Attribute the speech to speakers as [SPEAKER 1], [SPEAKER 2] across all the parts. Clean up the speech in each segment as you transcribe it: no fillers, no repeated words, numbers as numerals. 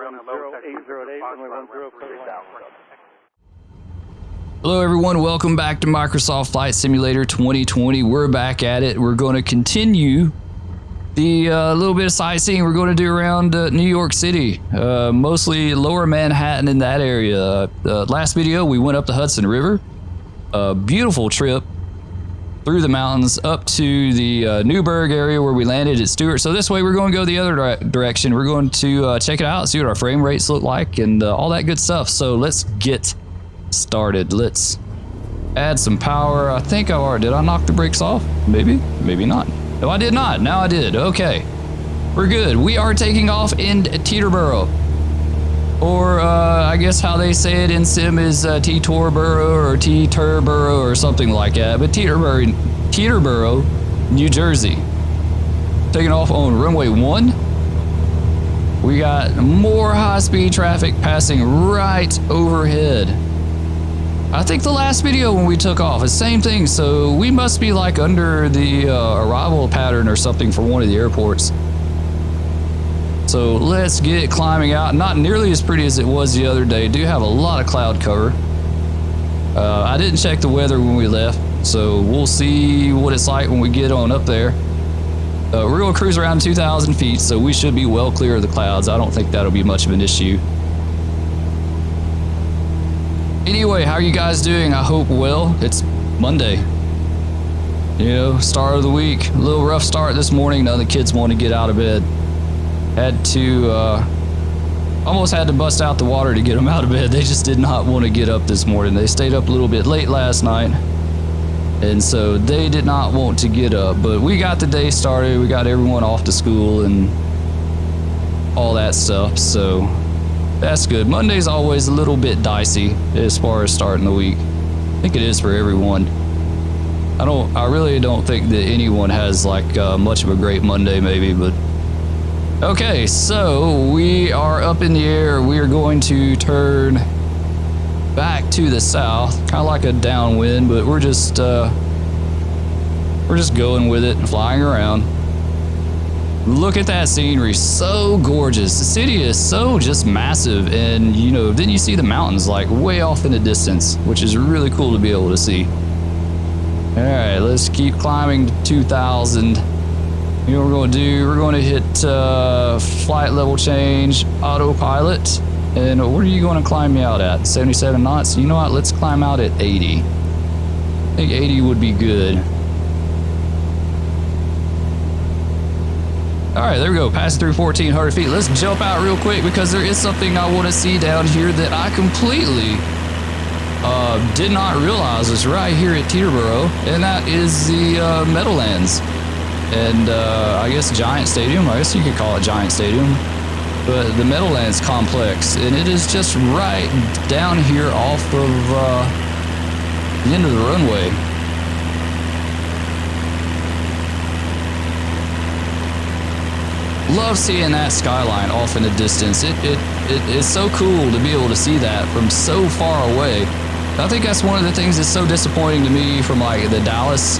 [SPEAKER 1] 1080, runway 10, clear to land.
[SPEAKER 2] Hello everyone, welcome back to Microsoft Flight Simulator 2020. We're back at it. We're going to continue the little bit of sightseeing we're going to do around New York City, mostly lower Manhattan in that area. Last video we went up the Hudson River, a beautiful trip through the mountains up to the Newburgh area where we landed at Stewart. So this way we're going to go the other direction. We're going to check it out, see what our frame rates look like and all that good stuff. So let's get started. Let's add some power. I think did I knock the brakes off? Maybe not. No, I did not. Now I did. Okay, we're good. We are taking off in Teterboro, or I guess how they say it in sim is T-Torboro or T-Turboro or something like that. But Teterboro, New Jersey. Taking off on runway 1. We got more high-speed traffic passing right overhead. I think the last video when we took off, the same thing, so we must be like under the arrival pattern or something for one of the airports. So let's get climbing out. Not nearly as pretty as it was the other day. Do have a lot of cloud cover. I didn't check the weather when we left, so we'll see what it's like when we get on up there. We're going to cruise around 2,000 feet, so we should be well clear of the clouds. I don't think that'll be much of an issue. Anyway, how are you guys doing? I hope well. It's Monday. You know, start of the week. A little rough start this morning. None of the kids want to get out of bed. Had to, almost had to bust out the water to get them out of bed. They just did not want to get up this morning. They stayed up a little bit late last night, and so they did not want to get up. But we got the day started. We got everyone off to school and all that stuff, so that's good. Monday's always a little bit dicey as far as starting the week. I think it is for everyone. I really don't think that anyone has like much of a great Monday maybe, but okay, so we are up in the air. We are going to turn back to the south, kind of like a downwind, but we're just going with it and flying around. Look at that scenery, so gorgeous. The city is so just massive, and you know, then you see the mountains like way off in the distance, which is really cool to be able to see. All right, let's keep climbing to 2,000. You know what we're going to do? We're going to hit flight level change, autopilot, and what are you going to climb me out at? 77 knots? You know what? Let's climb out at 80. I think 80 would be good. All right, there we go, passing through 1,400 feet. Let's jump out real quick because there is something I want to see down here that I completely did not realize was right here at Teterboro, and that is the Meadowlands and I guess Giant Stadium. I guess you could call it Giant Stadium, but the Meadowlands complex, and it is just right down here off of the end of the runway. Love seeing that skyline off in the distance. It is so cool to be able to see that from so far away. I think that's one of the things that's so disappointing to me from like the Dallas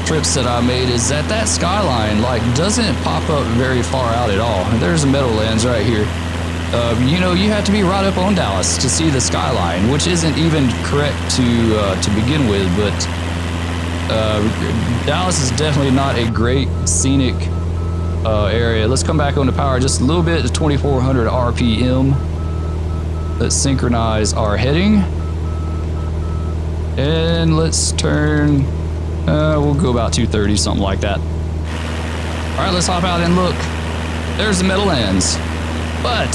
[SPEAKER 2] trips that I made, is that skyline like doesn't pop up very far out at all. There's the Meadowlands right here. You know, you have to be right up on Dallas to see the skyline, which isn't even correct to begin with, but Dallas is definitely not a great scenic area. Let's come back on the power just a little bit to 2,400 RPM. Let's synchronize our heading. And let's turn, we'll go about 230, something like that. All right, let's hop out and look. There's the Meadowlands. But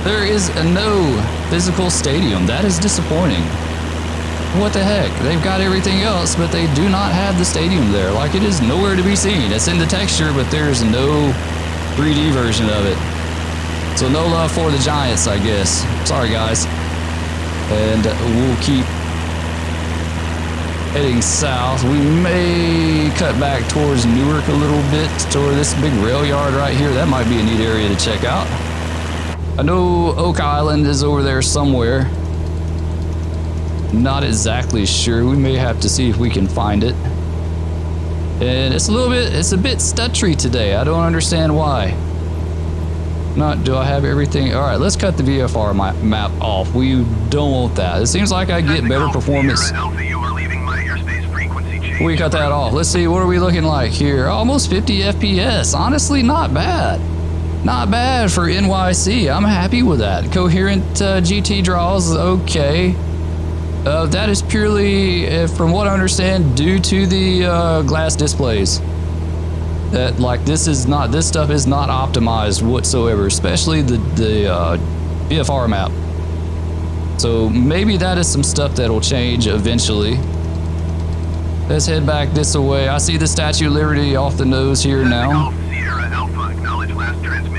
[SPEAKER 2] there is no physical stadium. That is disappointing. What the heck? They've got everything else, but they do not have the stadium there. Like, it is nowhere to be seen. It's in the texture, but there's no 3D version of it. So no love for the Giants, I guess. Sorry, guys. And we'll keep heading south. We may cut back towards Newark a little bit, toward this big rail yard right here. That might be a neat area to check out. I know Oak Island is over there somewhere. Not exactly sure. We may have to see if we can find it. And it's a bit stuttery today. I don't understand why. Not, do I have everything? All right, let's cut the VFR map off. We don't want that. It seems like I get better performance. We cut that off. Let's see, what are we looking like here? Almost 50 FPS. Honestly, not bad. Not bad for NYC. I'm happy with that. Coherent GT draws, okay. That is purely, from what I understand, due to the glass displays. That, like, this stuff is not optimized whatsoever, especially the VFR map. So maybe that is some stuff that'll change eventually. Let's head back this way. I see the Statue of Liberty off the nose here now.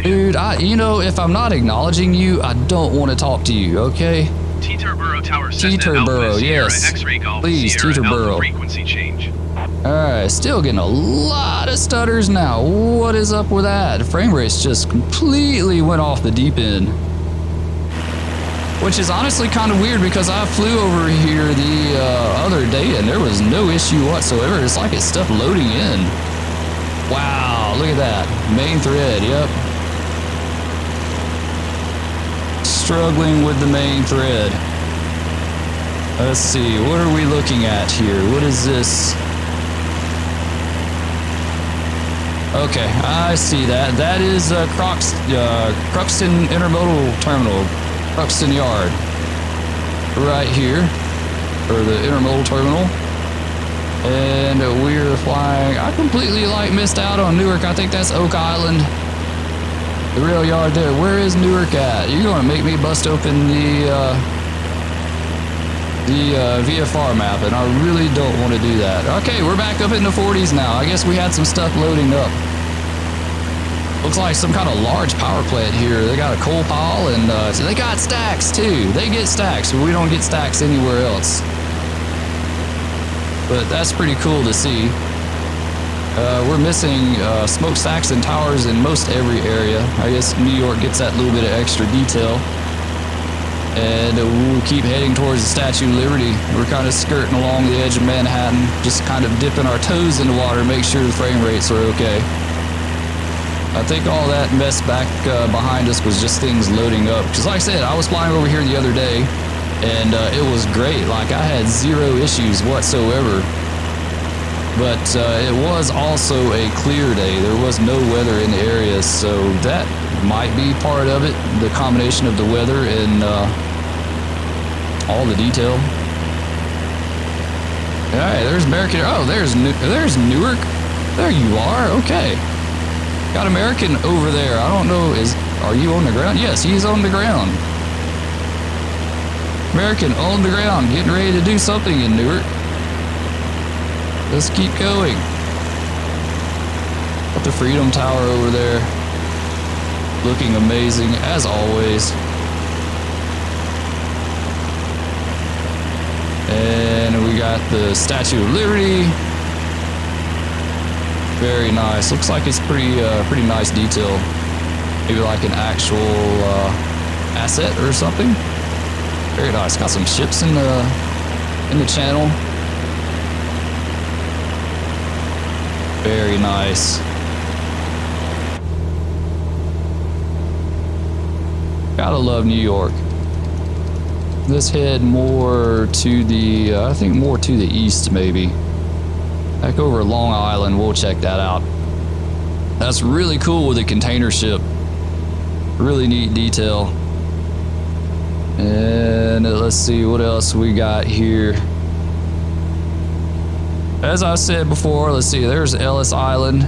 [SPEAKER 2] Dude, you know, if I'm not acknowledging you, I don't want to talk to you, okay?
[SPEAKER 3] Teterboro Tower Cessna
[SPEAKER 2] Teterboro,
[SPEAKER 3] Alpha
[SPEAKER 2] yes.
[SPEAKER 3] Sierra X-ray Golf
[SPEAKER 2] Please,
[SPEAKER 3] Sierra
[SPEAKER 2] Teterboro.
[SPEAKER 3] Alpha frequency change.
[SPEAKER 2] Alright, still getting a lot of stutters now. What is up with that? The frame rate's just completely went off the deep end. Which is honestly kind of weird because I flew over here the other day and there was no issue whatsoever. It's like it's stuff loading in. Wow, look at that. Main thread, yep. Struggling with the main thread. Let's see, what are we looking at here? What is this? Okay, I see that. That is Cruxton Intermodal Terminal, Cruxton Yard. Right here, or the Intermodal Terminal. And we're flying. I completely missed out on Newark. I think that's Oak Island. The rail yard there. Where is Newark at? You're going to make me bust open the VFR map, and I really don't want to do that. Okay, we're back up in the 40s now. I guess we had some stuff loading up. Looks like some kind of large power plant here. They got a coal pile, and so they got stacks too. They get stacks, but we don't get stacks anywhere else. But that's pretty cool to see. We're missing smokestacks and towers in most every area. I guess New York gets that little bit of extra detail. And we'll keep heading towards the Statue of Liberty. We're kind of skirting along the edge of Manhattan, just kind of dipping our toes in the water, make sure the frame rates are okay. I think all that mess back behind us was just things loading up. Because like I said, I was flying over here the other day, and it was great. Like, I had zero issues whatsoever. But it was also a clear day. There was no weather in the area, so that might be part of it. The combination of the weather and all the detail. Hey, there's American. Oh, there's Newark. There you are. Okay. Got American over there. I don't know. Are you on the ground? Yes, he's on the ground. American on the ground, getting ready to do something in Newark. Let's keep going. Got the Freedom Tower over there. Looking amazing, as always. And we got the Statue of Liberty. Very nice. Looks like it's pretty nice detail. Maybe like an actual asset or something. Very nice. Got some ships in the channel. Very nice. Gotta love New York. Let's head more to the, I think more to the east maybe. Back over Long Island, we'll check that out. That's really cool with a container ship. Really neat detail. And let's see what else we got here. As I said before, let's see, there's Ellis Island.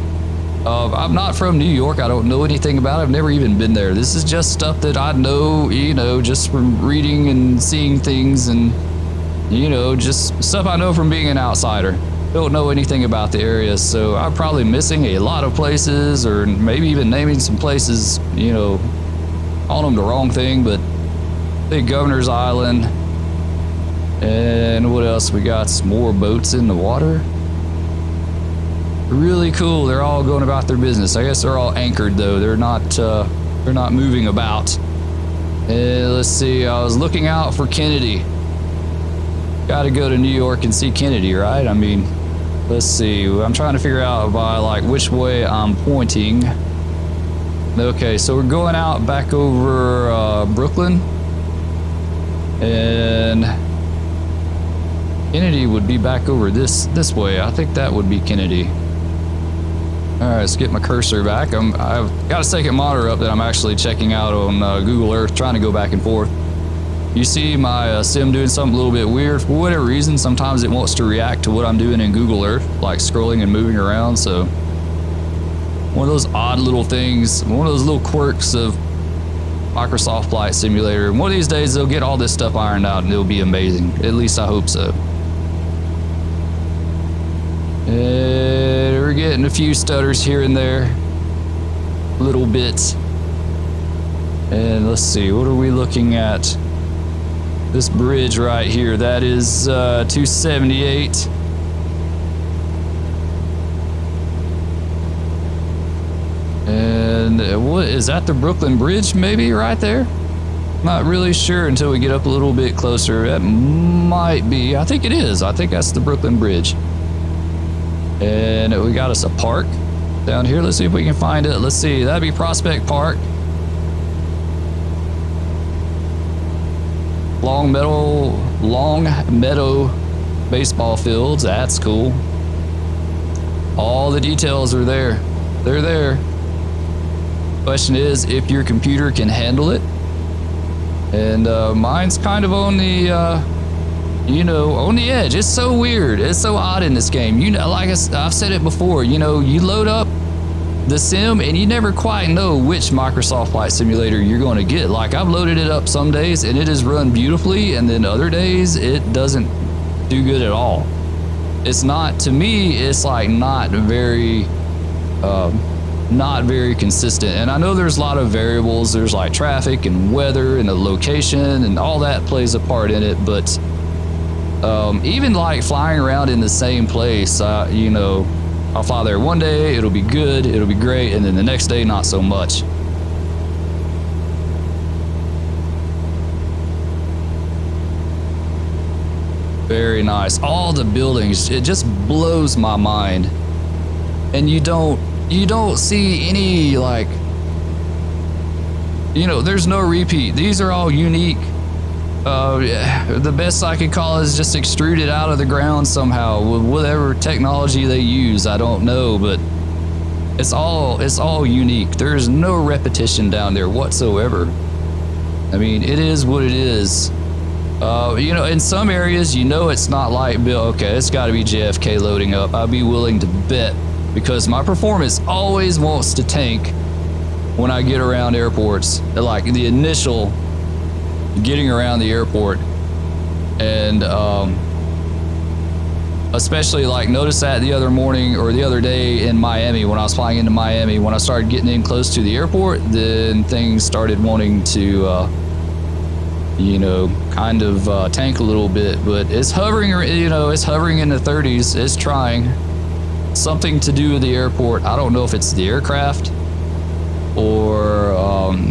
[SPEAKER 2] I'm not from New York. I don't know anything about it. I've never even been there. This is just stuff that I know, you know, just from reading and seeing things and, you know, just stuff I know from being an outsider. Don't know anything about the area, so I'm probably missing a lot of places or maybe even naming some places, you know, calling them the wrong thing, but I think Governor's Island. And what else? We got some more boats in the water. Really cool. They're all going about their business. I guess they're all anchored though. They're not moving about. And let's see. I was looking out for Kennedy. Got to go to New York and see Kennedy, right? I mean, let's see. I'm trying to figure out by like which way I'm pointing. Okay, so we're going out back over Brooklyn. And Kennedy would be back over this way. I think that would be Kennedy. All right, let's get my cursor back. I've got a second monitor up that I'm actually checking out on Google Earth, trying to go back and forth. You see my sim doing something a little bit weird. For whatever reason, sometimes it wants to react to what I'm doing in Google Earth, like scrolling and moving around. So one of those odd little things, one of those little quirks of Microsoft Flight Simulator. And one of these days they'll get all this stuff ironed out and it'll be amazing. At least I hope so. And we're getting a few stutters here and there. Little bits. And let's see, what are we looking at? This bridge right here, that is 278. And what is that, the Brooklyn Bridge maybe right there? Not really sure until we get up a little bit closer. That might be, I think it is. I think that's the Brooklyn Bridge. And we got us a park down here. Let's see if we can find it. Let's see, that'd be Prospect Park. Long Meadow baseball fields, that's cool. All the details are there. They're there. Question is if your computer can handle it. And mine's kind of on the, on the edge. It's so weird. It's so odd in this game. Like I've said it before, you load up the sim and you never quite know which Microsoft Flight Simulator you're going to get. Like I've loaded it up some days and it has run beautifully, and then other days it doesn't do good at all. It's not, to me, it's like not very consistent. And I know there's a lot of variables. There's like traffic and weather and the location and all that plays a part in it. But even like flying around in the same place, I'll fly there one day, it'll be good, it'll be great, and then the next day, not so much. Very nice. All the buildings, it just blows my mind. And you don't see any, like, there's no repeat. These are all unique. The best I could call is just extruded out of the ground somehow with whatever technology they use. I don't know, but it's all unique. There's no repetition down there whatsoever. I mean, it is what it is. In some areas, it's not like, okay, it's got to be JFK loading up. I'd be willing to bet, because my performance always wants to tank when I get around airports. Like the initial getting around the airport, and especially like notice that the other morning or the other day in Miami when I was flying into Miami, when I started getting in close to the airport, then things started wanting to kind of tank a little bit. But it's hovering, it's hovering in the 30s. It's trying something to do with the airport. I don't know if it's the aircraft or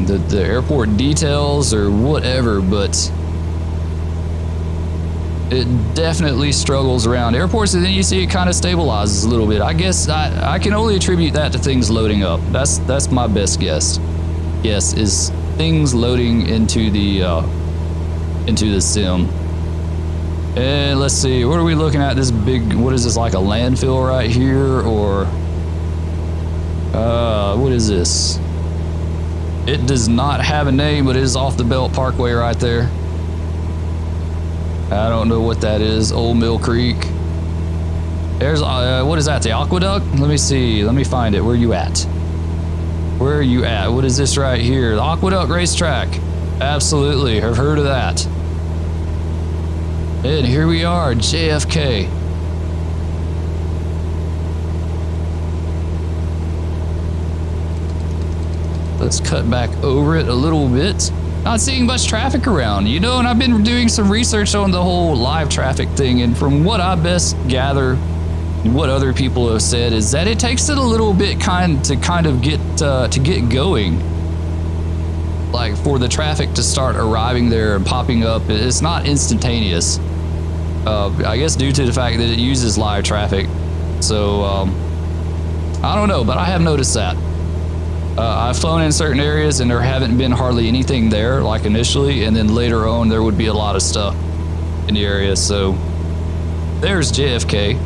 [SPEAKER 2] the airport details or whatever, but it definitely struggles around airports, and then you see it kind of stabilizes a little bit. I guess I can only attribute that to things loading up. That's my best guess. Yes, is things loading into the sim. And let's see, what are we looking at? This big, what is this, like a landfill right here, or what is this? It does not have a name, but it is off the Belt Parkway right there. I don't know what that is. Old Mill Creek. There's, what is that, the Aqueduct? Let me see, let me find it. Where are you at? Where are you at? What is this right here? The Aqueduct Racetrack. Absolutely, I've heard of that. And here we are, JFK. Let's cut back over it a little bit. Not seeing much traffic around, and I've been doing some research on the whole live traffic thing, and from what I best gather, and what other people have said, is that it takes it a little bit to get going. Like for the traffic to start arriving there and popping up, it's not instantaneous. I guess due to the fact that it uses live traffic. So I don't know, but I have noticed that. I've flown in certain areas and there haven't been hardly anything there like initially, and then later on there would be a lot of stuff in the area. So there's JFK.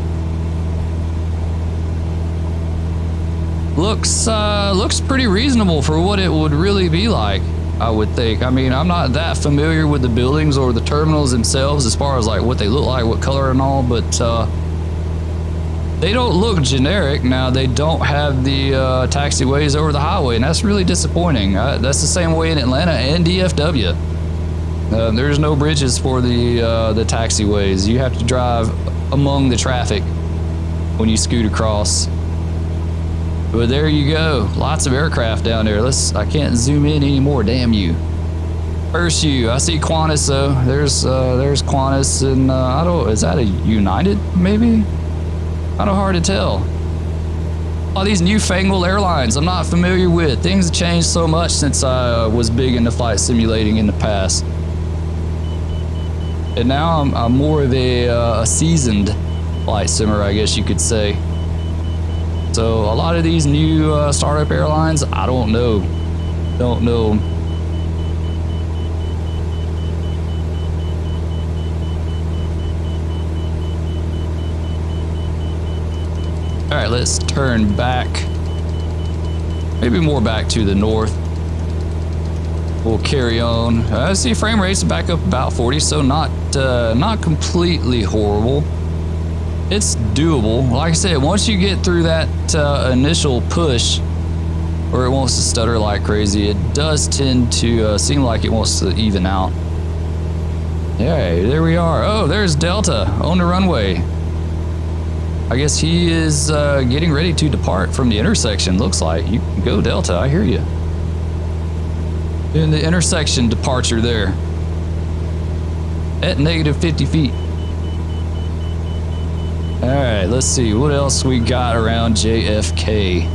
[SPEAKER 2] Looks pretty reasonable for what it would really be like, I would think. I mean, I'm not that familiar with the buildings or the terminals themselves as far as like what they look like, what color and all, but they don't look generic. Now, they don't have the taxiways over the highway, and that's really disappointing. That's the same way in Atlanta and DFW. There's no bridges for the taxiways. You have to drive among the traffic when you scoot across. But there you go. Lots of aircraft down there. I can't zoom in anymore. Damn you. First U. I see Qantas though. There's Qantas, and is that a United maybe? Kind of hard to tell. All these newfangled airlines I'm not familiar with. Things have changed so much since I was big into flight simulating in the past. And now I'm more of a seasoned flight simmer, I guess you could say. So a lot of these new startup airlines, I don't know. Don't know. All right, let's turn back. Maybe more back to the north. We'll carry on. I see frame rates back up about 40, so not completely horrible. It's doable. Like I said, once you get through that initial push where it wants to stutter like crazy, it does tend to seem like it wants to even out. Yeah, there we are. Oh, there's Delta on the runway. I guess he is getting ready to depart from the intersection, looks like. You can go, Delta, I hear you. In the intersection departure there. At negative 50 feet. All right, let's see what else we got around JFK.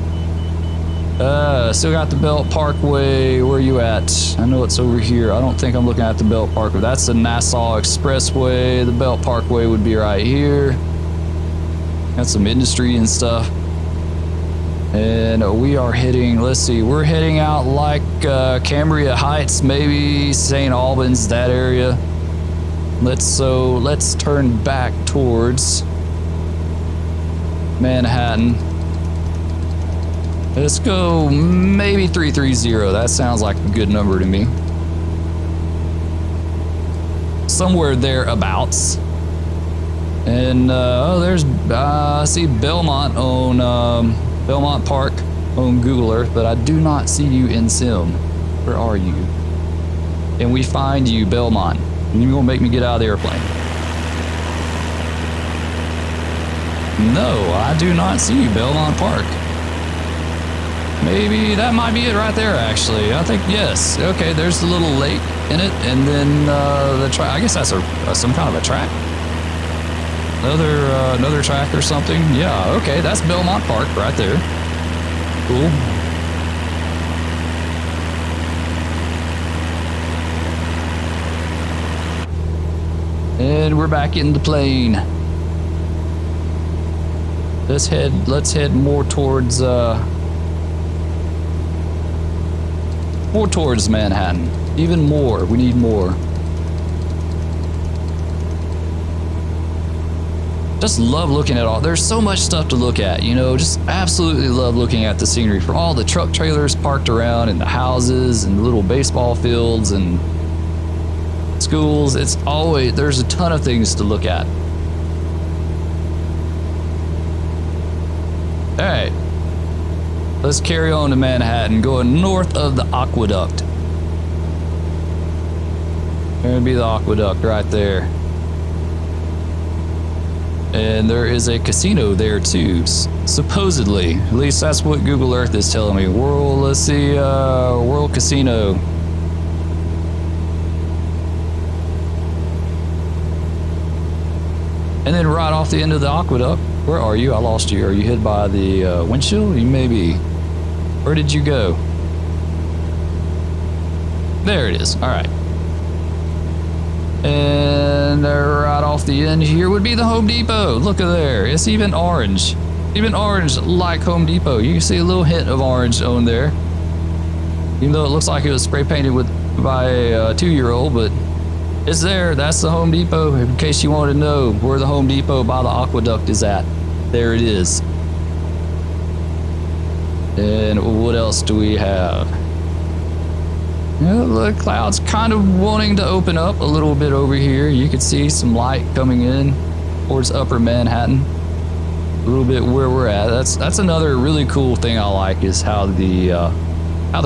[SPEAKER 2] Still got the Belt Parkway. Where you at? I know it's over here. I don't think I'm looking at the Belt Parkway. That's the Nassau Expressway. The Belt Parkway would be right here. Got some industry and stuff. And we are heading, let's see, we're heading out like Cambria Heights, maybe St. Albans, that area. Let's turn back towards Manhattan. Let's go maybe 330. That sounds like a good number to me. Somewhere thereabouts. And there's I see Belmont on Belmont Park on Google Earth, but I do not see you in Sim. Where are you? And we find you, Belmont. And you're gonna make me get out of the airplane. No, I do not see you, Belmont Park. Maybe that might be it right there, actually. I think, yes. Okay, there's the little lake in it, and then the track. I guess that's some kind of a track. Another track or something. Yeah, okay, that's Belmont Park right there. Cool. And we're back in the plane. Let's head more towards Manhattan. Even more. We need more. Just love looking at all. There's so much stuff to look at, you know, just absolutely love looking at the scenery from all the truck trailers parked around and the houses and the little baseball fields and schools. It's always, there's a ton of things to look at. All right, let's carry on to Manhattan, going north of the Aqueduct. There'd be the Aqueduct right there. And there is a casino there too, supposedly. At least that's what Google Earth is telling me. Let's see, World Casino. And then right off the end of the aqueduct, where are you? I lost you. Are you hit by the windshield? You may be. Where did you go? There it is. All right. And right off the end here would be the Home Depot. Look at there. It's even orange. Even orange like Home Depot. You can see a little hint of orange on there. Even though it looks like it was spray painted by a 2-year-old, but it's there. That's the Home Depot. In case you want to know where the Home Depot by the Aqueduct is at, there it is. And what else do we have? The clouds kind of wanting to open up a little bit over here. You can see some light coming in towards upper Manhattan. A little bit where we're at. That's another really cool thing I like, is how the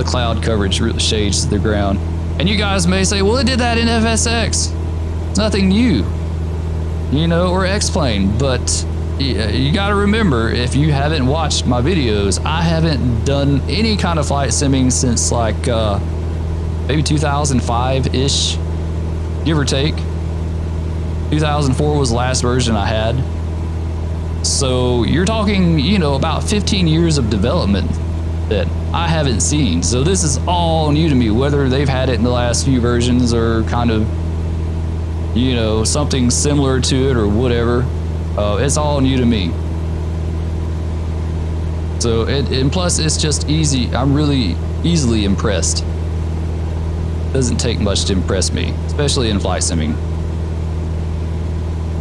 [SPEAKER 2] cloud coverage really shades the ground. And you guys may say, well, it did that in FSX. It's nothing new, or X-Plane. But you got to remember, if you haven't watched my videos, I haven't done any kind of flight simming since like maybe 2005-ish, give or take. 2004 was the last version I had. So you're talking, about 15 years of development that I haven't seen. So this is all new to me, whether they've had it in the last few versions or kind of, something similar to it or whatever. It's all new to me. So, and plus it's just easy. I'm really easily impressed. Doesn't take much to impress me, especially in flight simming.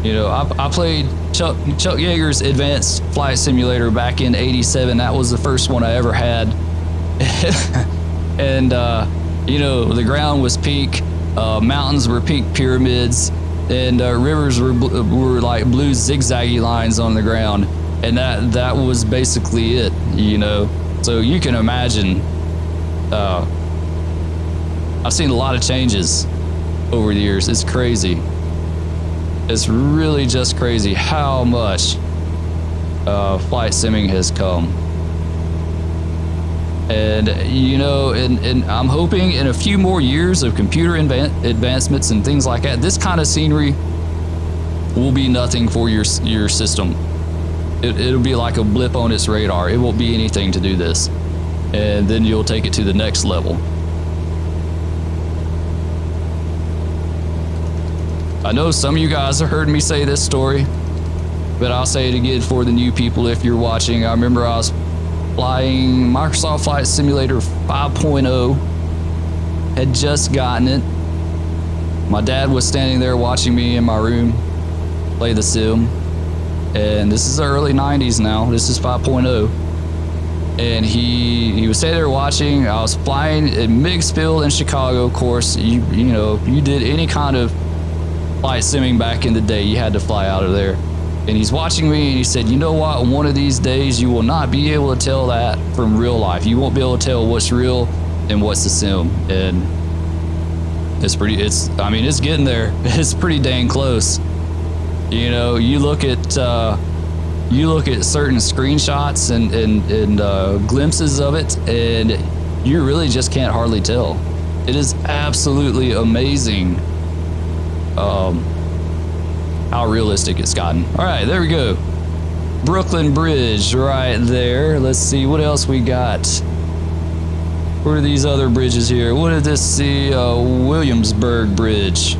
[SPEAKER 2] I played Chuck Yeager's Advanced Flight Simulator back in '87. That was the first one I ever had. And, the ground was pink, mountains were pink pyramids, and rivers were like blue zigzaggy lines on the ground. And that was basically it, So you can imagine, I've seen a lot of changes over the years. It's crazy. It's really just crazy how much flight simming has come. And and I'm hoping in a few more years of computer advancements and things like that, this kind of scenery will be nothing for your system. It'll be like a blip on its radar. It won't be anything to do this, and then you'll take it to the next level. I know some of you guys have heard me say this story, but I'll say it again for the new people if you're watching. I remember I was flying Microsoft Flight Simulator 5.0, had just gotten it. My dad was standing there watching me in my room play the sim, and this is the early 90s now. This is 5.0. And he was standing there watching. I was flying at Migsfield in Chicago. Of course, if you did any kind of flight simming back in the day, you had to fly out of there. And he's watching me, and he said, you know what, one of these days you will not be able to tell that from real life. You won't be able to tell what's real and what's the sim. And it's getting there. It's pretty dang close. You look at certain screenshots and glimpses of it, and you really just can't hardly tell. It is absolutely amazing how realistic it's gotten. All right, there we go. Brooklyn Bridge right there. Let's see what else we got. What are these other bridges here? What did this see? Williamsburg Bridge.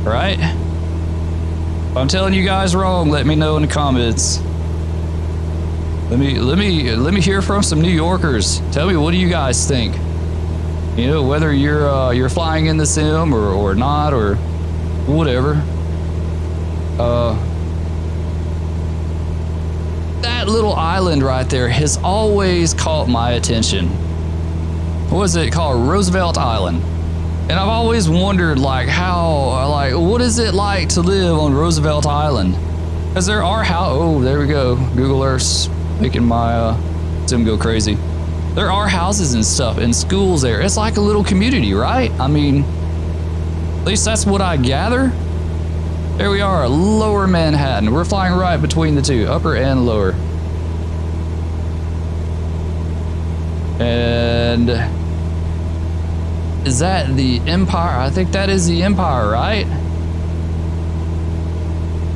[SPEAKER 2] Right? If I'm telling you guys wrong, let me know in the comments. Let me hear from some New Yorkers. Tell me, what do you guys think? Whether you're flying in the sim or not, or whatever. That little island right there has always caught my attention. What is it called? Roosevelt Island. And I've always wondered, what is it like to live on Roosevelt Island? Because there are there we go. Google Earth's making my sim go crazy. There are houses and stuff and schools there. It's like a little community, right? I mean, at least that's what I gather. There we are, lower Manhattan. We're flying right between the two, upper and lower. And is that the Empire? I think that is the Empire, right?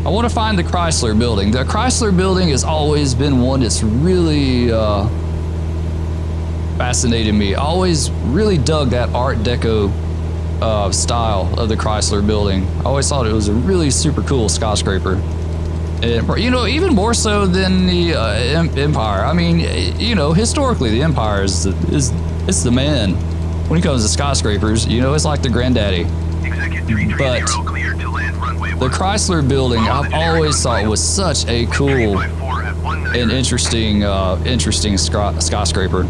[SPEAKER 2] I want to find the Chrysler Building. The Chrysler Building has always been one that's really fascinated me. I always really dug that Art Deco style of the Chrysler Building. I always thought it was a really super cool skyscraper. And, even more so than the Empire. I mean, historically, the Empire is the man. when it comes to skyscrapers, you know, it's like the granddaddy. But the Chrysler building, I've always thought was such a cool and interesting skyscraper.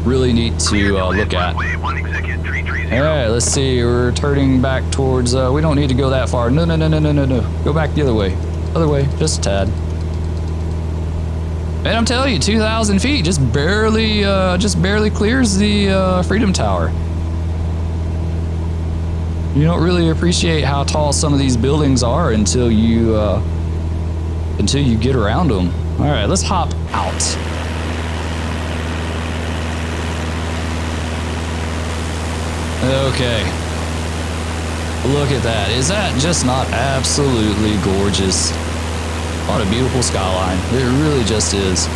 [SPEAKER 2] Really neat to look at. All right, let's see. We're turning back towards. We don't need to go that far. No. Go back the other way. Other way, just a tad. And I'm telling you, 2,000 feet just barely clears the Freedom Tower. You don't really appreciate how tall some of these buildings are until you get around them. All right, let's hop out. Okay. Look at that. Is that just not absolutely gorgeous? What a beautiful skyline. It really just is.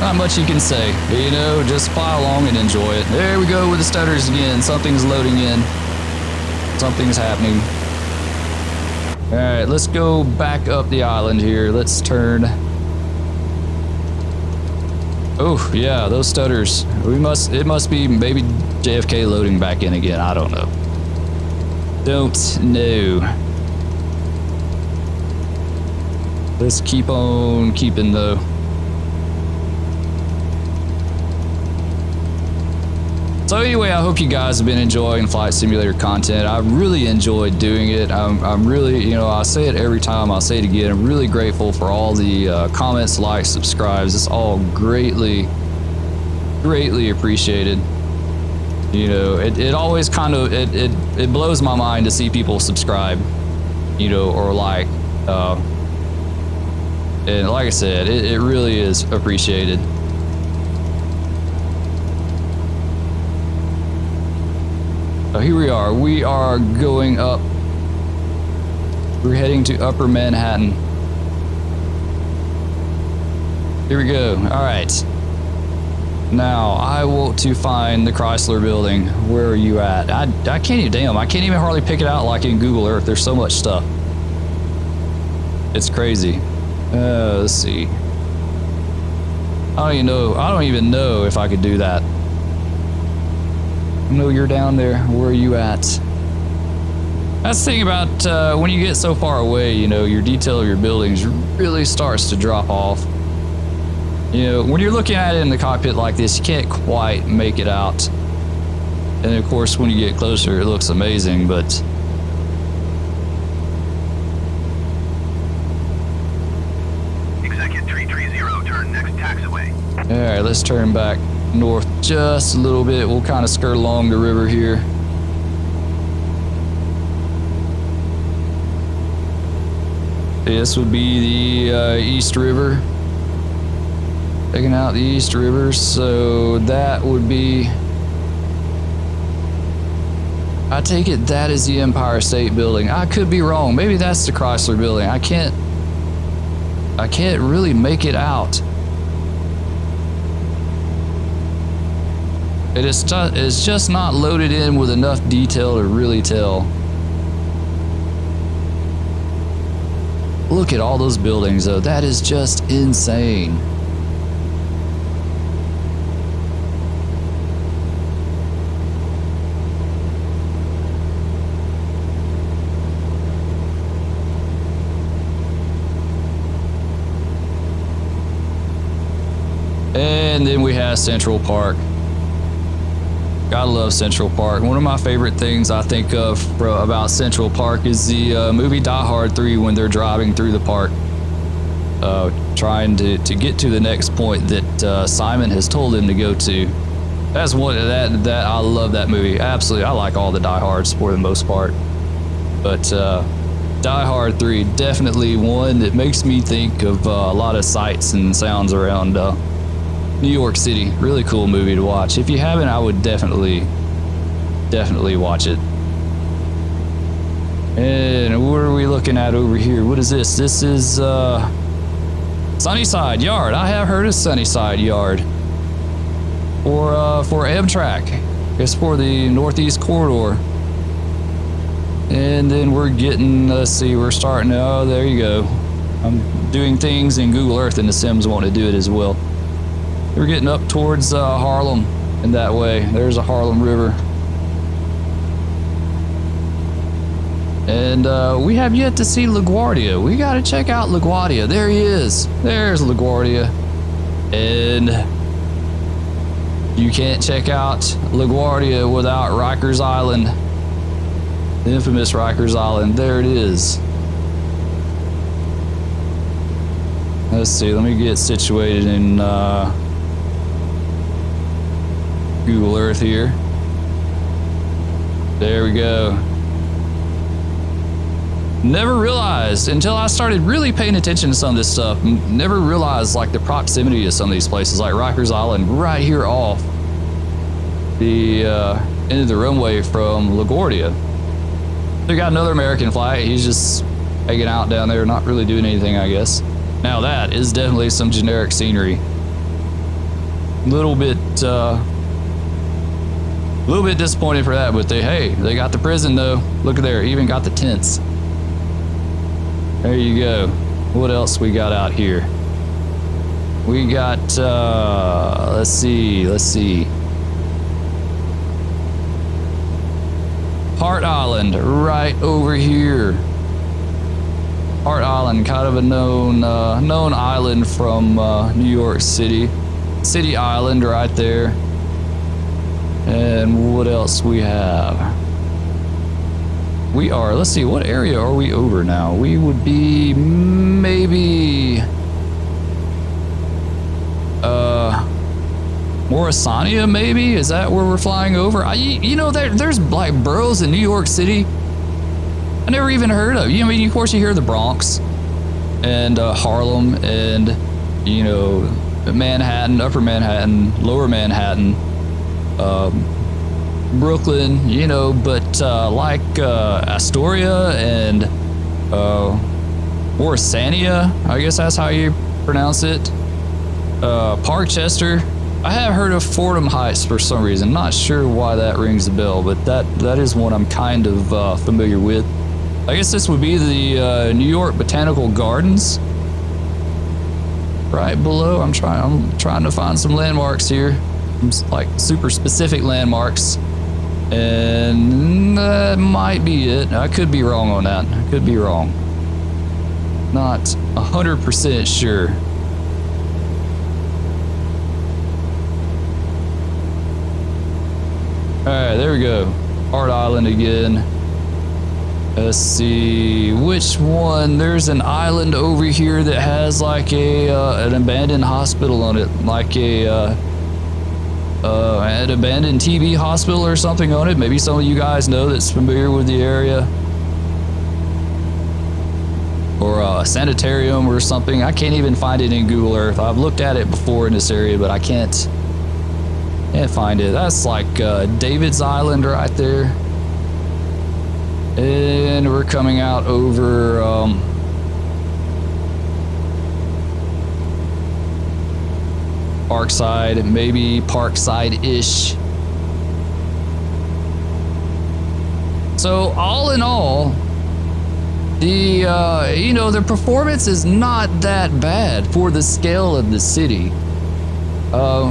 [SPEAKER 2] Not much you can say, you know, just fly along and enjoy it. There we go with the stutters again. Something's loading in. Something's happening. All right, let's go back up the island here. Let's turn. Oh, yeah, those stutters. It must be maybe JFK loading back in again. I don't know. Don't know. Let's keep on keeping though. So anyway, I hope you guys have been enjoying Flight Simulator content. I really enjoyed doing it. I'm really, you know, I say it every time, I'll say it again. I'm really grateful for all the comments, likes, subscribes. It's all greatly appreciated. You know, it always kind of, it blows my mind to see people subscribe, you know, or like, and like I said, it really is appreciated. So here we are. We are going up. We're heading to Upper Manhattan. Here we go. All right. Now, I want to find the Chrysler building. Where are you at? I can't even, damn, I can't even hardly pick it out like in Google Earth. There's so much stuff. It's crazy. Let's see. I don't even know if I could do that. I know you're down there. Where are you at? That's the thing about when you get so far away, you know, your detail of your buildings really starts to drop off. You know, when you're looking at it in the cockpit like this, you can't quite make it out. And of course, when you get closer, it looks amazing, but
[SPEAKER 3] Executive 330, turn next taxiway.
[SPEAKER 2] all right, let's turn back north just a little bit. We'll kind of skirt along the river here. This would be the East River. Taking out the East River, so that would be, I take it that is the Empire State Building. I could be wrong. Maybe that's the Chrysler Building. I can't really make it out. It's just not loaded in with enough detail to really tell. Look at all those buildings though. That is just insane. And then we have Central Park. Gotta love Central Park. One of my favorite things I think of about Central Park is the movie Die Hard 3 when they're driving through the park, trying to get to the next point that Simon has told him to go to. That's one that I love that movie. Absolutely, I like all the Die Hards for the most part, but Die Hard 3 definitely one that makes me think of a lot of sights and sounds around New York City. Really cool movie to watch. If you haven't, I would definitely watch it. And what are we looking at over here? What is this? This is Sunnyside Yard. I have heard of Sunnyside Yard. For Amtrak. It's for the Northeast Corridor. And then we're getting, let's see, we're starting, oh, there you go. I'm doing things in Google Earth and the Sims want to do it as well. We're getting up towards Harlem in that way. There's a Harlem River. And we have yet to see LaGuardia. We got to check out LaGuardia. There he is. There's LaGuardia. And you can't check out LaGuardia without Rikers Island. The infamous Rikers Island. There it is. Let's see. Let me get situated in Google Earth here. There we go. Never realized until I started really paying attention to some of this stuff. Never realized like the proximity of some of these places, like Rikers Island, right here off the end of the runway from LaGuardia. They got another American flight. He's just hanging out down there, not really doing anything, I guess. Now that is definitely some generic scenery. Little bit disappointed for that, but they got the prison though. Look at there, even got the tents. There you go. What else we got out here? We got, let's see. Hart Island, right over here. Hart Island, kind of a known island from New York City. City Island right there. And what else we have? We are, let's see, what area are we over now? We would be maybe Morrisania, maybe? Is that where we're flying over? You know, there's like boroughs in New York City I never even heard of. I mean, of course you hear the Bronx and Harlem and, you know, Manhattan, Upper Manhattan, Lower Manhattan, Brooklyn, you know, but like Astoria and Morrisania, I guess that's how you pronounce it. Parkchester. I have heard of Fordham Heights for some reason. Not sure why that rings a bell, but that is one I'm kind of familiar with. I guess this would be the New York Botanical Gardens. Right below. I'm trying to find some landmarks here. Like super specific landmarks. And that might be it. I could be wrong on that. I could be wrong. Not 100% sure. Alright, there we go. Hart Island again. Let's see, which one? There's an island over here that has like an abandoned hospital on it. Like an abandoned TB hospital or something on it. Maybe some of you guys know that's familiar with the area. Or a sanitarium or something. I can't even find it in Google Earth. I've looked at it before in this area, but I can't find it. That's like David's Island right there. And we're coming out over Parkside, maybe Parkside-ish. So all in all, the you know, the performance is not that bad for the scale of the city.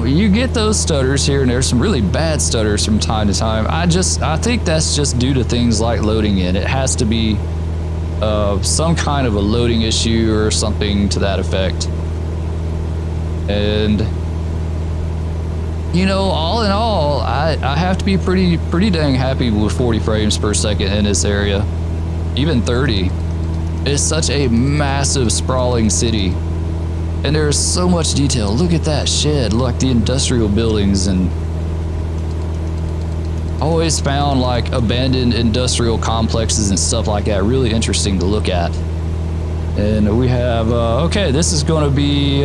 [SPEAKER 2] You get those stutters here and there, some really bad stutters from time to time. I think that's just due to things like loading in. It has to be some kind of a loading issue or something to that effect. And you know, all in all, I have to be pretty dang happy with 40 frames per second in this area. Even 30. It's such a massive sprawling city. And there's so much detail. Look at that shed, look, the industrial buildings, and always found like abandoned industrial complexes and stuff like that really interesting to look at. And we have, okay, this is gonna be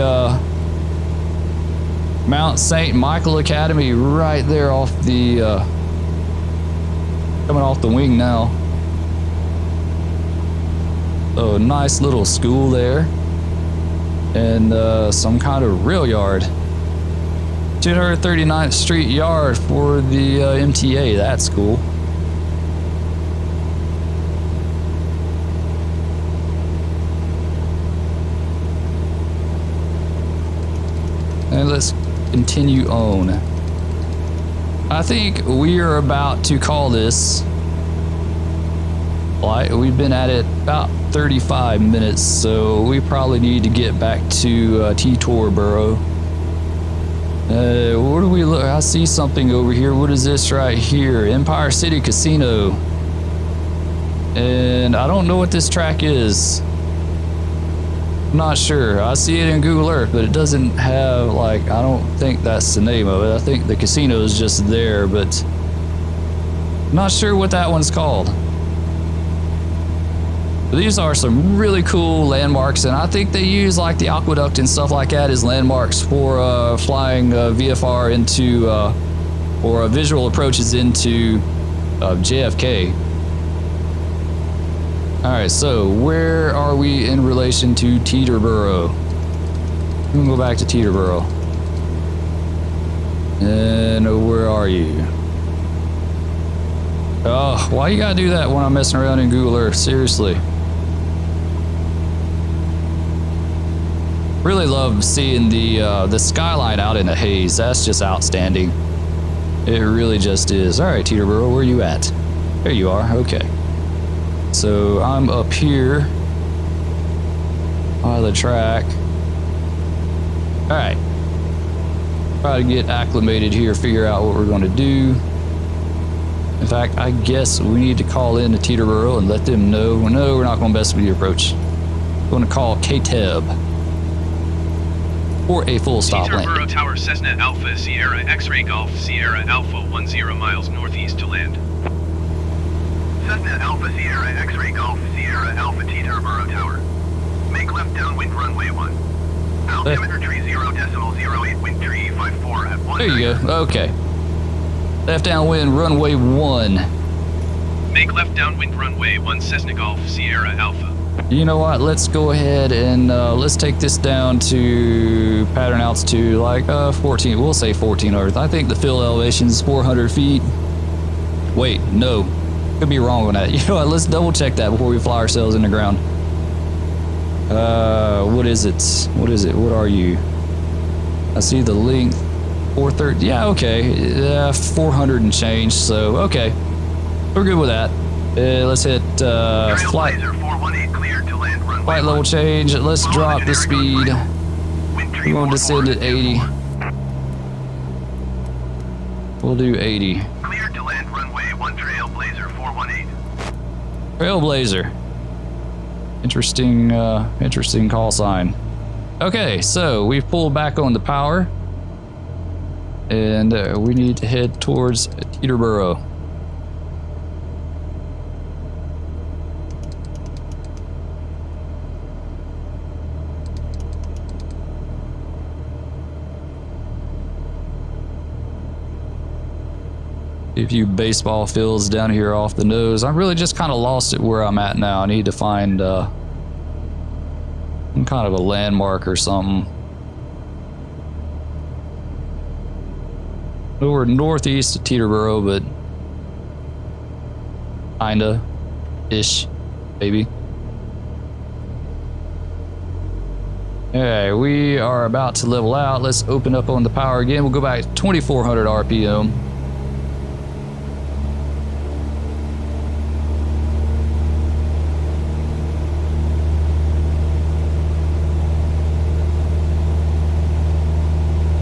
[SPEAKER 2] Mount St. Michael Academy right there off the, coming off the wing now. So nice little school there. And some kind of rail yard. 239th Street Yard for the MTA. That's cool. And let's continue on. I think we are about to call this flight. We've been at it about 35 minutes, so we probably need to get back to Teterboro. Where do we look? I see something over here. What is this right here? Empire City Casino. And I don't know what this track is. I'm not sure. I see it in Google Earth, but it doesn't have, like, I don't think that's the name of it. I think the casino is just there, but I'm not sure what that one's called. But these are some really cool landmarks, and I think they use like the Aqueduct and stuff like that as landmarks for flying VFR into, or visual approaches into JFK. Alright, so where are we in relation to Teterboro? I'm gonna go back to Teterboro. And where are you? Oh, why you gotta do that when I'm messing around in Google Earth? Seriously. Really love seeing the skyline out in the haze. That's just outstanding. It really just is. Alright, Teterboro, where are you at? There you are, okay. So I'm up here by the track. Alright. Try to get acclimated here, figure out what we're going to do. In fact, I guess we need to call in to Teterboro and let them know. No, we're not going to mess with your approach. We're going to call KTEB for a full stop landing.
[SPEAKER 3] Teterboro Tower, Cessna Alpha Sierra X-Ray Golf Sierra Alpha 10 miles northeast to land. Cessna Alpha Sierra X-Ray Golf Sierra Alpha Teterboro Tower. Make left downwind runway 1. Altimeter tree 0.08, wind tree 54 at 1.
[SPEAKER 2] There you go, okay. Left downwind runway 1.
[SPEAKER 3] Make left downwind runway 1 Cessna Golf Sierra Alpha.
[SPEAKER 2] You know what, let's go ahead and let's take this down to pattern altitude, like 14, we'll say 1400. I think the fill elevation is 400 feet. Wait, no. Could be wrong on that. You know what, let's double check that before we fly ourselves in the ground. What is it? What is it? What are you? I see the length, 430. Yeah, okay. 400 and change, so okay. We're good with that. Let's hit flight level change. Let's drop the speed. We're going to descend at 80. We'll do 80.
[SPEAKER 3] Cleared to land runway 1 Trailblazer 418.
[SPEAKER 2] Trailblazer. Interesting, interesting call sign. Okay, so we've pulled back on the power. And we need to head towards Teterboro. A few baseball fields down here off the nose. I'm really just kind of lost at where I'm at now. I need to find some kind of a landmark or something. We're northeast of Teterboro, but kinda ish, maybe. Okay, we are about to level out. Let's open up on the power again. We'll go back to 2400 RPM.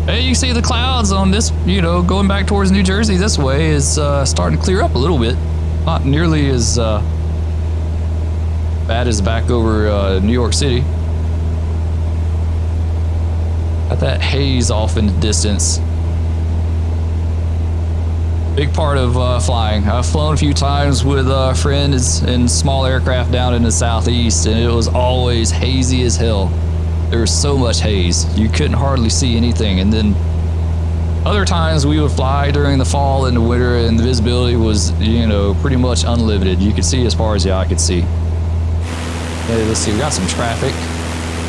[SPEAKER 2] Hey, you see the clouds on this, you know, going back towards New Jersey this way is starting to clear up a little bit. Not nearly as bad as back over New York City. Got that haze off in the distance. Big part of flying. I've flown a few times with friends in small aircraft down in the southeast, and it was always hazy as hell. There was so much haze, you couldn't hardly see anything. And then other times we would fly during the fall and the winter, and the visibility was, you know, pretty much unlimited. You could see as far as the eye could see. Hey, let's see, we got some traffic.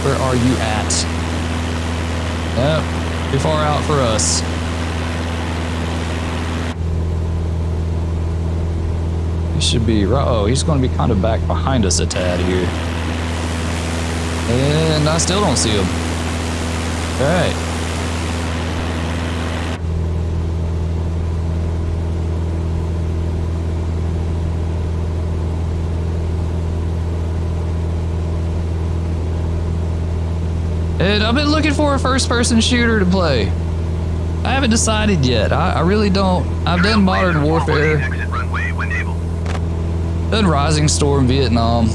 [SPEAKER 2] Where are you at? Yep, too far out for us. He should be right. Oh, he's going to be kind of back behind us a tad here. And I still don't see him. All right. And I've been looking for a first-person shooter to play. I haven't decided yet. I really don't. I've done Modern Warfare, done Rising Storm Vietnam.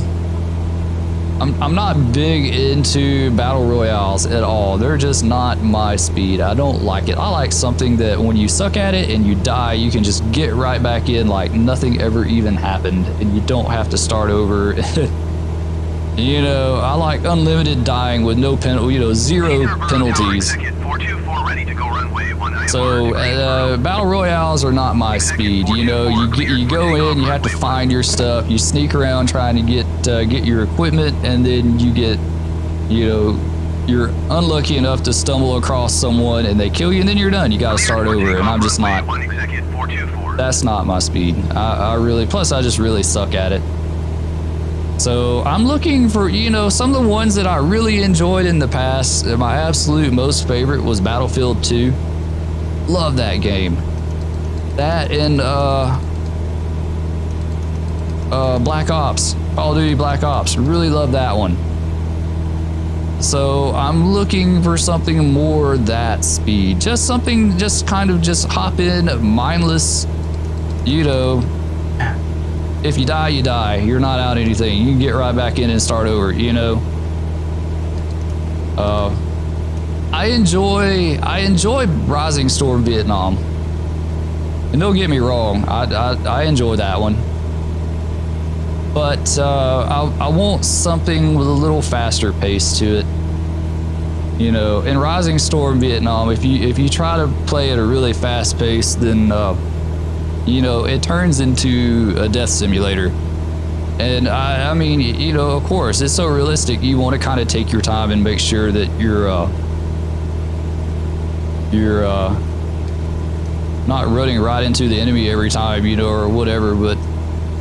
[SPEAKER 2] I'm not big into battle royales at all. They're just not my speed. I don't like it. I like something that when you suck at it and you die, you can just get right back in like nothing ever even happened, and you don't have to start over. You know, I like unlimited dying with no penalty, you know, zero penalties. So battle royales are not my speed. You know, you go in, you have to find your stuff, you sneak around trying to get your equipment, and then you get, you know, you're unlucky enough to stumble across someone and they kill you, and then you're done. You got to start over, and I'm just not. That's not my speed. I really, plus I just really suck at it. So I'm looking for, you know, some of the ones that I really enjoyed in the past. My absolute most favorite was Battlefield 2. Love that game. That and Black Ops, Call of Duty Black Ops. Really love that one. So I'm looking for something more that speed. Just something, just kind of just hop in, mindless, you know. If you die, you die. You're not out anything. You can get right back in and start over, you know. I enjoy Rising Storm Vietnam. And don't get me wrong, I enjoy that one. But I want something with a little faster pace to it. You know, in Rising Storm Vietnam, if you try to play at a really fast pace, then you know, it turns into a death simulator. And I mean, you know, of course, it's so realistic. You want to kind of take your time and make sure that you're not running right into the enemy every time, you know, or whatever. But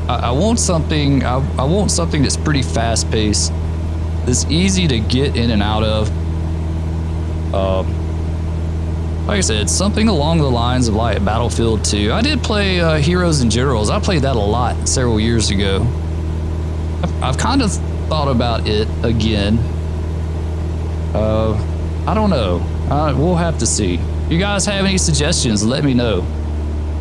[SPEAKER 2] I want something. I want something that's pretty fast paced, that's easy to get in and out of. Like I said, something along the lines of like Battlefield 2. I did play Heroes and Generals. I played that a lot several years ago. I've kind of thought about it again. I don't know. We'll have to see. If you guys have any suggestions, let me know.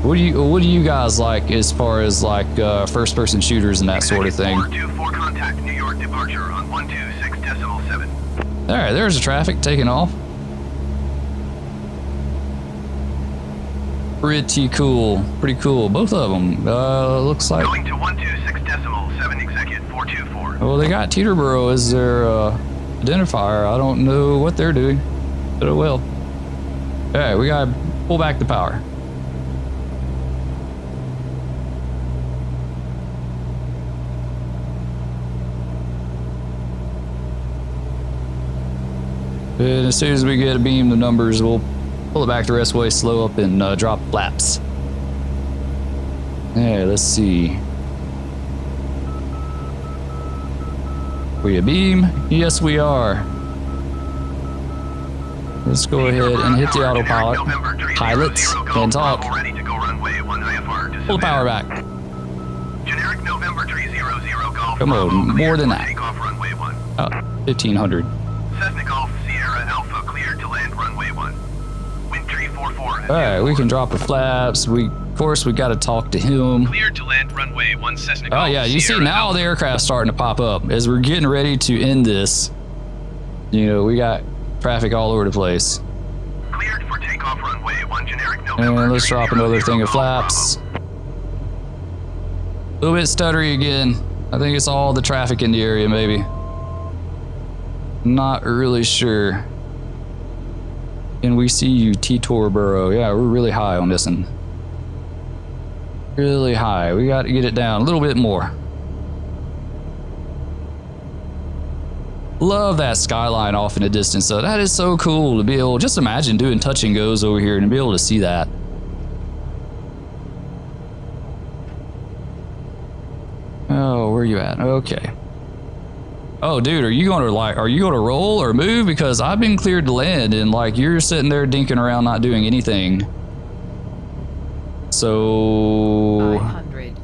[SPEAKER 2] What do you guys like as far as like first-person shooters and that sort of thing?
[SPEAKER 3] 424 contact New York departure on 126.7.
[SPEAKER 2] All right, there's the traffic taking off. Pretty cool. Both of them. Looks like.
[SPEAKER 3] Going to 126.7 executive 424.
[SPEAKER 2] Well, they got Teterboro as their identifier. I don't know what they're doing, but it will. All right, we gotta pull back the power. And as soon as we get a beam of numbers, we'll pull it back the rest way, slow up, and drop flaps. Yeah, let's see. We a beam? Yes, we are. Let's go ahead and hit the autopilot. Pilots can talk. Pull the power back.
[SPEAKER 3] Generic November 300 Golf.
[SPEAKER 2] Come on, more than that.
[SPEAKER 3] Takeoff runway 1.
[SPEAKER 2] 1500.
[SPEAKER 3] Cessna Golf Sierra Alpha cleared to land runway 1. Wind tree 44.
[SPEAKER 2] All right, we can drop the flaps. Of course, we got to talk to him.
[SPEAKER 3] Cleared to land runway 1 Cessna Golf.
[SPEAKER 2] Oh yeah, you see
[SPEAKER 3] Sierra
[SPEAKER 2] now
[SPEAKER 3] Alpha.
[SPEAKER 2] the aircraft's starting to pop up as we're getting ready to end this. You know, we got traffic all over the place.
[SPEAKER 3] Cleared for takeoff runway 1 generic November.
[SPEAKER 2] And let's drop another thing of flaps. A little bit stuttery again. I think it's all the traffic in the area, maybe. Not really sure. And we see you, Teterboro. Yeah, we're really high on this one. Really high. We got to get it down a little bit more. Love that skyline off in the distance. So that is so cool to be able. Just imagine doing touch and goes over here and be able to see that. Oh, where are you at? Okay. Oh, dude, are you gonna roll or move? Because I've been cleared to land, and like you're sitting there dinking around, not doing anything. So,
[SPEAKER 4] 500.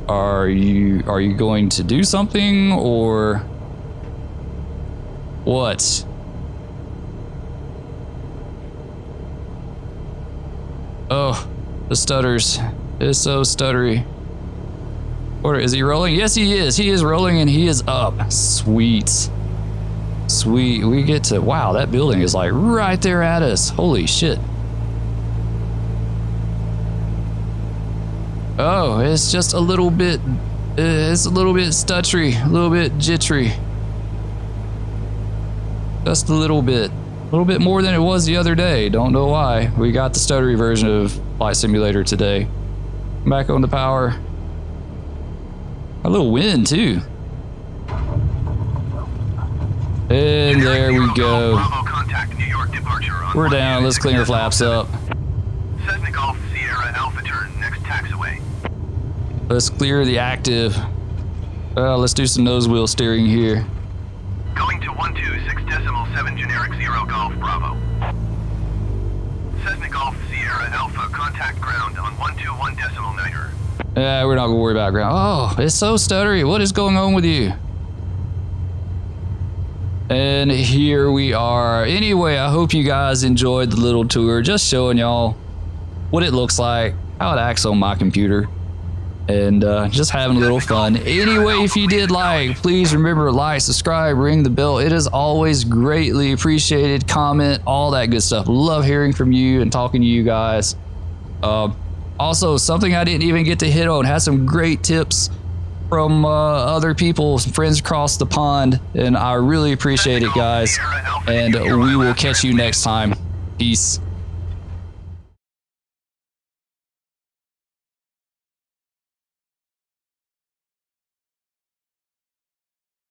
[SPEAKER 2] Are you going to do something, or What? Oh, the stutters. It's so stuttery. What, is he rolling? Yes, he is. He is rolling and he is up. Sweet. Sweet. We get to, wow, that building is like right there at us. Holy shit. Oh, it's just a little bit, it's a little bit stuttery, a little bit jittery. Just a little bit more than it was the other day. Don't know why. We got the stuttery version of Flight Simulator today. Back on the power. A little wind too. And there we go. We're down. Let's clean our flaps up.
[SPEAKER 3] Cessna Golf Sierra Alpha turn, next taxiway.
[SPEAKER 2] Let's clear the active. Let's do some nose wheel steering here.
[SPEAKER 3] Going to 126.7 generic 0 Golf Bravo. Cessna Golf Sierra Alpha, contact ground on 121.9er.
[SPEAKER 2] Yeah, we're not gonna worry about ground. Oh, it's so stuttery. What is going on with you? And here we are. Anyway, I hope you guys enjoyed the little tour. Just showing y'all what it looks like, how it acts on my computer, and just having a little fun. Anyway, if you did like, please remember to like, subscribe, ring the bell. It is always greatly appreciated. Comment, all that good stuff. Love hearing from you and talking to you guys. Also, something I didn't even get to hit on, had some great tips from other people, some friends across the pond, and I really appreciate it, guys. And we will catch you next time. Peace.